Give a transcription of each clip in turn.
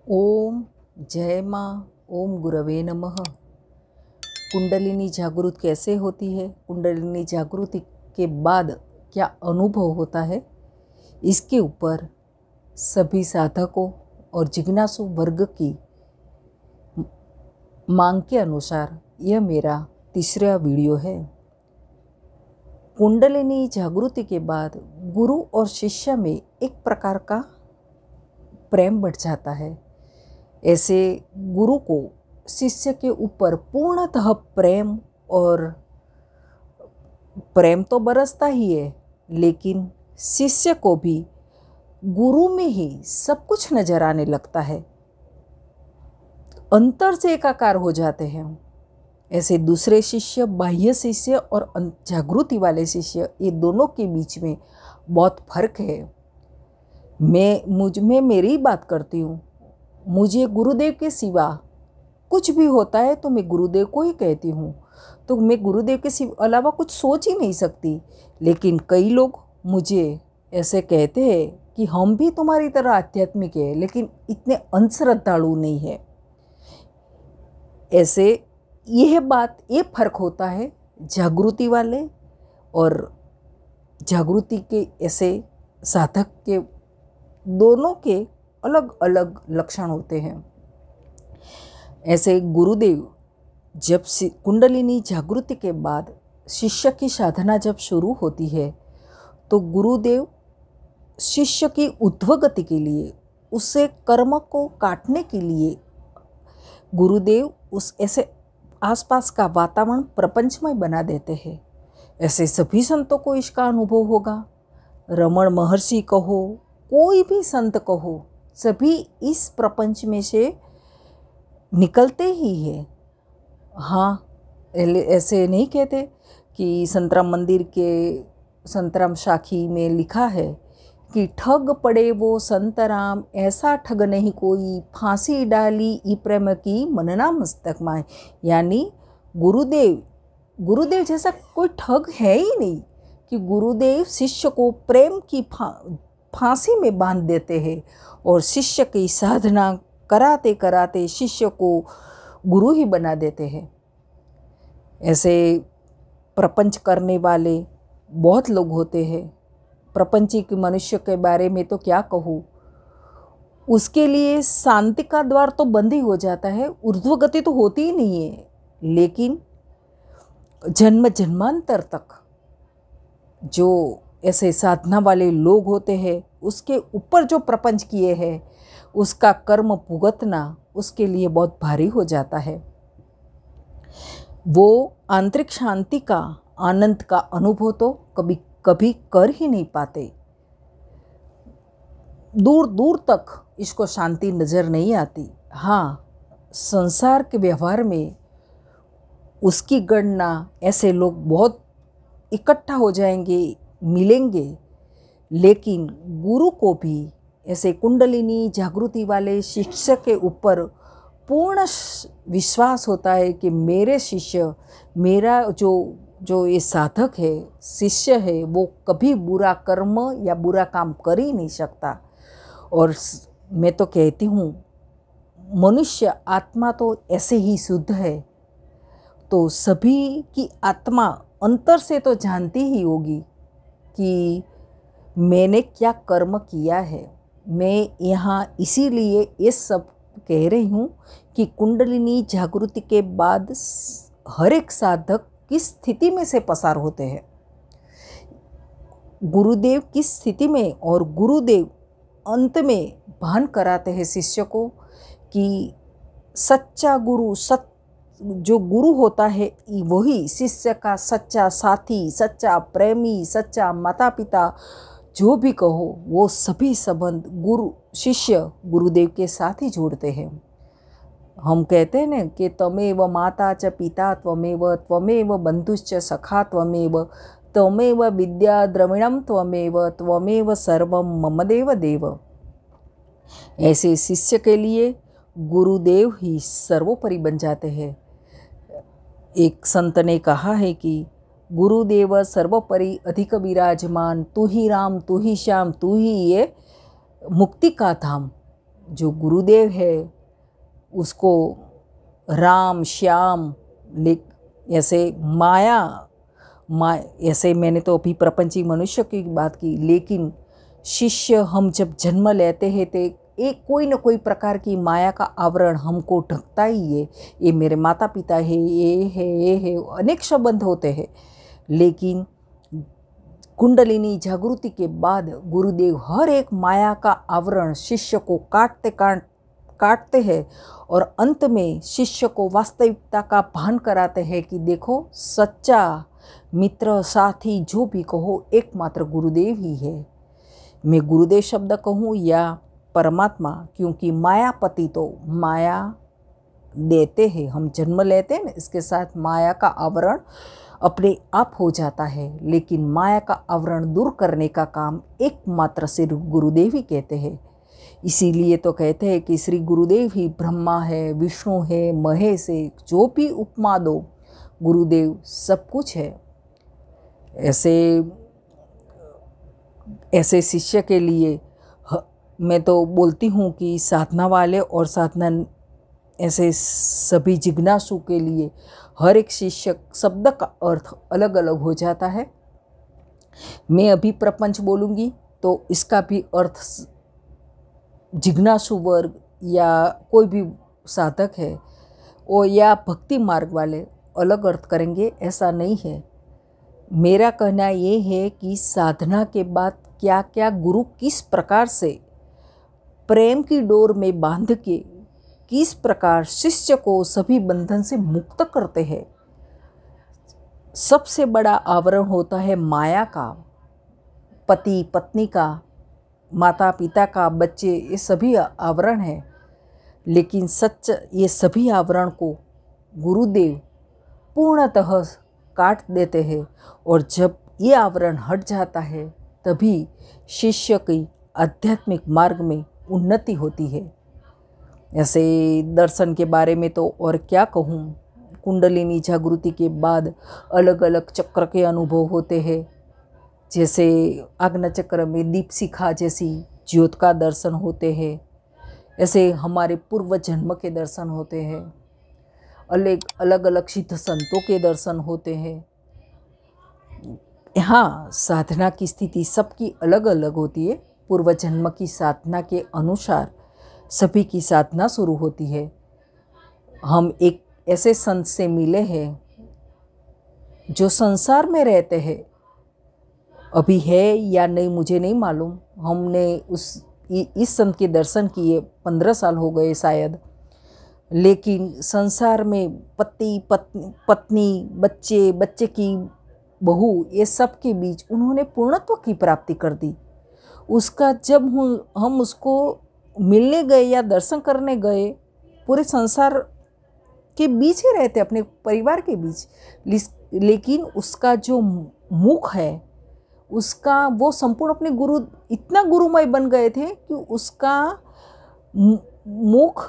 ओम जय माँ। ओम गुरवे नमः। कुंडलिनी जागृत कैसे होती है, कुंडलिनी जागृति के बाद क्या अनुभव होता है, इसके ऊपर सभी साधकों और जिज्ञासु वर्ग की मांग के अनुसार यह मेरा तीसरा वीडियो है। कुंडलिनी जागृति के बाद गुरु और शिष्य में एक प्रकार का प्रेम बढ़ जाता है। ऐसे गुरु को शिष्य के ऊपर पूर्णतः प्रेम तो बरसता ही है, लेकिन शिष्य को भी गुरु में ही सब कुछ नजर आने लगता है, अंतर से एकाकार हो जाते हैं। ऐसे दूसरे शिष्य, बाह्य शिष्य और जागृति वाले शिष्य, ये दोनों के बीच में बहुत फर्क है। मैं मेरी बात करती हूँ। मुझे गुरुदेव के सिवा कुछ भी होता है तो मैं गुरुदेव को ही कहती हूँ, तो मैं गुरुदेव के अलावा कुछ सोच ही नहीं सकती। लेकिन कई लोग मुझे ऐसे कहते हैं कि हम भी तुम्हारी तरह आध्यात्मिक है, लेकिन इतने अंधश्रद्धालु नहीं है। ऐसे ये फर्क होता है जागृति वाले और जागृति के ऐसे साधक के, दोनों के अलग अलग लक्षण होते हैं। ऐसे गुरुदेव जब कुंडलिनी जागृति के बाद शिष्य की साधना जब शुरू होती है, तो गुरुदेव शिष्य की ऊर्ध्वगति के लिए, उससे कर्म को काटने के लिए गुरुदेव उस ऐसे आसपास का वातावरण प्रपंचमय बना देते हैं। ऐसे सभी संतों को इसका अनुभव होगा। रमण महर्षि कहो, कोई भी संत कहो, सभी इस प्रपंच में से निकलते ही है। हाँ, ऐसे नहीं कहते कि संतराम मंदिर के संतराम साखी में लिखा है कि ठग पड़े वो संतराम, ऐसा ठग नहीं कोई, फांसी डाली ई प्रेम की मनना मस्तक माए। यानी गुरुदेव जैसा कोई ठग है ही नहीं कि गुरुदेव शिष्य को प्रेम की फांसी में बांध देते हैं और शिष्य की साधना कराते कराते शिष्य को गुरु ही बना देते हैं। ऐसे प्रपंच करने वाले बहुत लोग होते हैं। प्रपंचिक मनुष्य के बारे में तो क्या कहूँ, उसके लिए शांति का द्वार तो बंद ही हो जाता है, ऊर्ध्वगति तो होती ही नहीं है। लेकिन जन्म जन्मांतर तक जो ऐसे साधना वाले लोग होते हैं, उसके ऊपर जो प्रपंच किए हैं, उसका कर्म भुगतना उसके लिए बहुत भारी हो जाता है। वो आंतरिक शांति का, आनंद का अनुभव तो कभी कभी कर ही नहीं पाते। दूर दूर तक इसको शांति नज़र नहीं आती। हाँ, संसार के व्यवहार में उसकी गणना ऐसे लोग बहुत इकट्ठा हो जाएंगे, मिलेंगे, लेकिन गुरु को भी ऐसे कुंडलिनी जागृति वाले शिष्य के ऊपर पूर्ण विश्वास होता है कि मेरे शिष्य, मेरा जो ये साधक है, शिष्य है, वो कभी बुरा कर्म या बुरा काम कर ही नहीं सकता। और मैं तो कहती हूँ, मनुष्य आत्मा तो ऐसे ही शुद्ध है, तो सभी की आत्मा अंतर से तो जानती ही होगी कि मैंने क्या कर्म किया है। मैं यहाँ इसीलिए ये सब कह रही हूँ कि कुंडलिनी जागृति के बाद हर एक साधक किस स्थिति में से पसार होते हैं, गुरुदेव किस स्थिति में, और गुरुदेव अंत में भान कराते हैं शिष्य को कि सच्चा गुरु, जो गुरु होता है वही शिष्य का सच्चा साथी, सच्चा प्रेमी, सच्चा माता पिता, जो भी कहो, वो सभी संबंध गुरु शिष्य गुरुदेव के साथ ही जोड़ते हैं। हम कहते हैं ना कि त्वमेव माता च पिता त्वमेव बंधुश्च सखा त्वमेव विद्या द्रविणम त्वमेव सर्वम मम देव देव। ऐसे शिष्य के लिए गुरुदेव ही सर्वोपरि बन जाते हैं। एक संत ने कहा है कि गुरुदेव सर्वोपरि अधिक विराजमान, तू ही राम तू ही श्याम तू ही ये मुक्ति का धाम। जो गुरुदेव है उसको राम श्याम ऐसे ऐसे मैंने तो अभी प्रपंची मनुष्य की बात की, लेकिन शिष्य हम जब जन्म लेते हैं तो एक कोई न कोई प्रकार की माया का आवरण हमको ढकता ही है। ये मेरे माता पिता है, ये है, अनेक संबंध होते हैं। लेकिन कुंडलिनी जागृति के बाद गुरुदेव हर एक माया का आवरण शिष्य को काटते हैं और अंत में शिष्य को वास्तविकता का भान कराते हैं कि देखो, सच्चा मित्र साथी जो भी कहो एकमात्र गुरुदेव ही है। मैं गुरुदेव शब्द कहूँ या परमात्मा, क्योंकि मायापति तो माया देते हैं, हम जन्म लेते हैं ना, इसके साथ माया का आवरण अपने आप हो जाता है। लेकिन माया का आवरण दूर करने का काम एकमात्र सिर्फ गुरुदेव ही कहते हैं। इसीलिए तो कहते हैं कि श्री गुरुदेव ही ब्रह्मा है, विष्णु है, महेश है, जो भी उपमा दो गुरुदेव सब कुछ है। ऐसे शिष्य के लिए मैं तो बोलती हूँ कि साधना वाले और साधना ऐसे सभी जिज्ञासु के लिए हर एक शिष्य शब्द का अर्थ अलग अलग हो जाता है। मैं अभी प्रपंच बोलूँगी तो इसका भी अर्थ जिज्ञासु वर्ग या कोई भी साधक है और या भक्ति मार्ग वाले अलग अर्थ करेंगे, ऐसा नहीं है। मेरा कहना ये है कि साधना के बाद क्या क्या गुरु किस प्रकार से प्रेम की डोर में बांध के किस प्रकार शिष्य को सभी बंधन से मुक्त करते हैं। सबसे बड़ा आवरण होता है माया का, पति पत्नी का, माता पिता का, बच्चे, ये सभी आवरण है। लेकिन सच ये सभी आवरण को गुरुदेव पूर्णतः काट देते हैं और जब ये आवरण हट जाता है तभी शिष्य की आध्यात्मिक मार्ग में उन्नति होती है। ऐसे दर्शन के बारे में तो और क्या कहूँ, कुंडलिनी जागृति के बाद अलग अलग चक्र के अनुभव होते हैं। जैसे आज्ञा चक्र में दीप शिखा जैसी ज्योत का दर्शन होते हैं, ऐसे हमारे पूर्व जन्म के दर्शन होते हैं, अलग अलग सिद्ध संतों के दर्शन होते हैं। हाँ, साधना की स्थिति सबकी अलग अलग होती है। पूर्व जन्म की साधना के अनुसार सभी की साधना शुरू होती है। हम एक ऐसे संत से मिले हैं जो संसार में रहते हैं, अभी है या नहीं मुझे नहीं मालूम। हमने इस संत के दर्शन किए 15 साल हो गए शायद। लेकिन संसार में पति पत्नी बच्चे की बहू, ये सब के बीच उन्होंने पूर्णत्व की प्राप्ति कर दी। उसका जब हम उसको मिलने गए या दर्शन करने गए, पूरे संसार के बीच ही रहते, अपने परिवार के बीच, लेकिन उसका जो मुख है उसका वो संपूर्ण अपने गुरु, इतना गुरुमय बन गए थे कि उसका मुख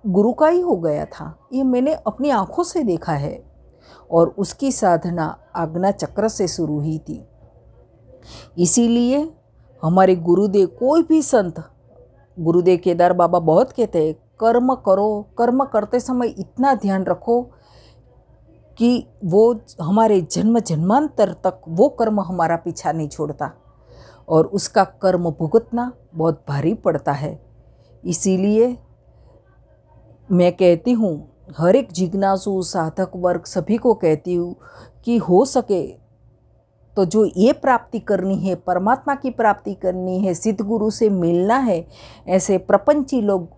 गुरु का ही हो गया था। ये मैंने अपनी आंखों से देखा है। और उसकी साधना आज्ञा चक्र से शुरू हुई थी। इसीलिए हमारे गुरुदेव, कोई भी संत, गुरुदेव केदार बाबा बहुत कहते हैं, कर्म करो, कर्म करते समय इतना ध्यान रखो कि वो हमारे जन्म जन्मांतर तक वो कर्म हमारा पीछा नहीं छोड़ता और उसका कर्म भुगतना बहुत भारी पड़ता है। इसीलिए मैं कहती हूँ, हर एक जिज्ञासु साधक वर्ग सभी को कहती हूँ कि हो सके तो जो ये प्राप्ति करनी है, परमात्मा की प्राप्ति करनी है, सिद्ध गुरु से मिलना है, ऐसे प्रपंची लोग,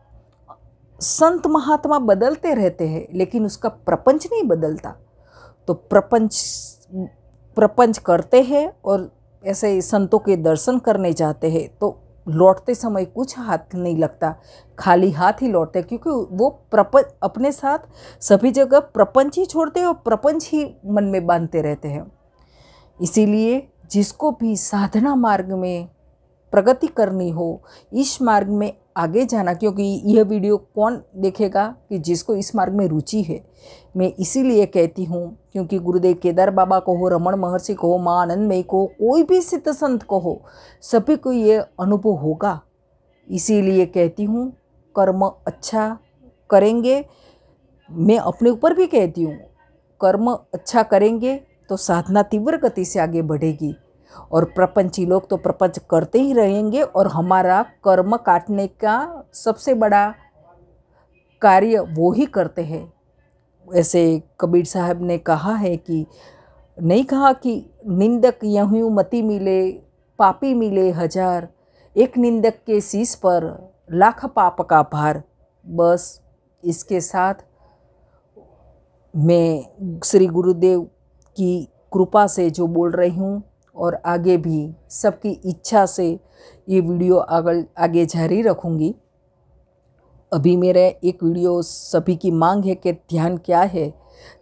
संत महात्मा बदलते रहते हैं लेकिन उसका प्रपंच नहीं बदलता। तो प्रपंच करते हैं और ऐसे संतों के दर्शन करने जाते हैं तो लौटते समय कुछ हाथ नहीं लगता, खाली हाथ ही लौटते, क्योंकि वो अपने साथ सभी जगह प्रपंच ही छोड़ते हैं और प्रपंच ही मन में बांधते रहते हैं। इसीलिए जिसको भी साधना मार्ग में प्रगति करनी हो, इस मार्ग में आगे जाना, क्योंकि यह वीडियो कौन देखेगा कि जिसको इस मार्ग में रुचि है। मैं इसीलिए कहती हूँ क्योंकि गुरुदेव केदार बाबा को हो, रमण महर्षि को हो, माँ आनंदमयी को, कोई भी सिद्ध संत को हो, सभी को ये अनुभव होगा। इसीलिए कहती हूँ कर्म अच्छा करेंगे, मैं अपने ऊपर भी कहती हूँ, कर्म अच्छा करेंगे तो साधना तीव्र गति से आगे बढ़ेगी। और प्रपंची लोग तो प्रपंच करते ही रहेंगे और हमारा कर्म काटने का सबसे बड़ा कार्य वो ही करते हैं। ऐसे कबीर साहब ने कहा है कि नहीं कहा कि निंदक यूं मति मिले, पापी मिले हजार, एक निंदक के शीश पर लाख पाप का भार। बस इसके साथ मैं श्री गुरुदेव की कृपा से जो बोल रही हूँ और आगे भी सबकी इच्छा से ये वीडियो आगे जारी रखूँगी। अभी मेरा एक वीडियो सभी की मांग है कि ध्यान क्या है,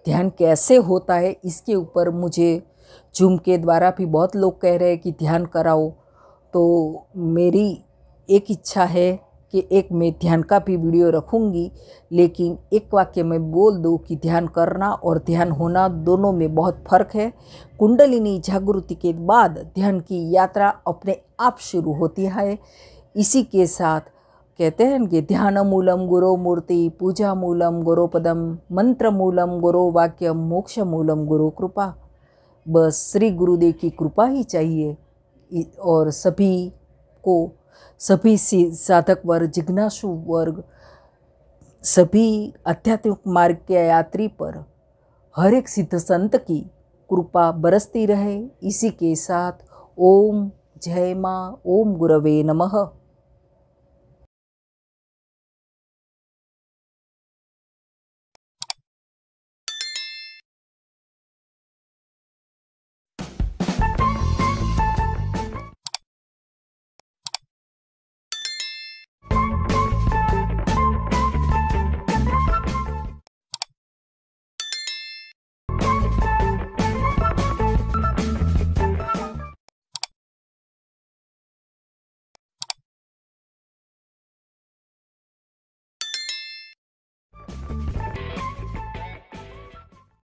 ध्यान कैसे होता है, इसके ऊपर मुझे जूम के द्वारा भी बहुत लोग कह रहे हैं कि ध्यान कराओ। तो मेरी एक इच्छा है कि एक मैं ध्यान का भी वीडियो रखूँगी, लेकिन एक वाक्य में बोल दूँ कि ध्यान करना और ध्यान होना दोनों में बहुत फ़र्क है। कुंडलिनी जागृति के बाद ध्यान की यात्रा अपने आप शुरू होती है। इसी के साथ कहते हैं कि ध्यान मूलम गुरो मूर्ति, पूजा मूलम गुरो पदम, मंत्र मूलम गुरो वाक्यम, मोक्ष मूलम गुरो कृपा। बस श्री गुरुदेव की कृपा ही चाहिए। और सभी को, सभी साधक वर्ग, जिज्ञासु वर्ग, सभी आध्यात्मिक मार्ग के यात्री पर हर एक सिद्ध संत की कृपा बरसती रहे। इसी के साथ ओम जय माँ, ओम गुरवे नमः।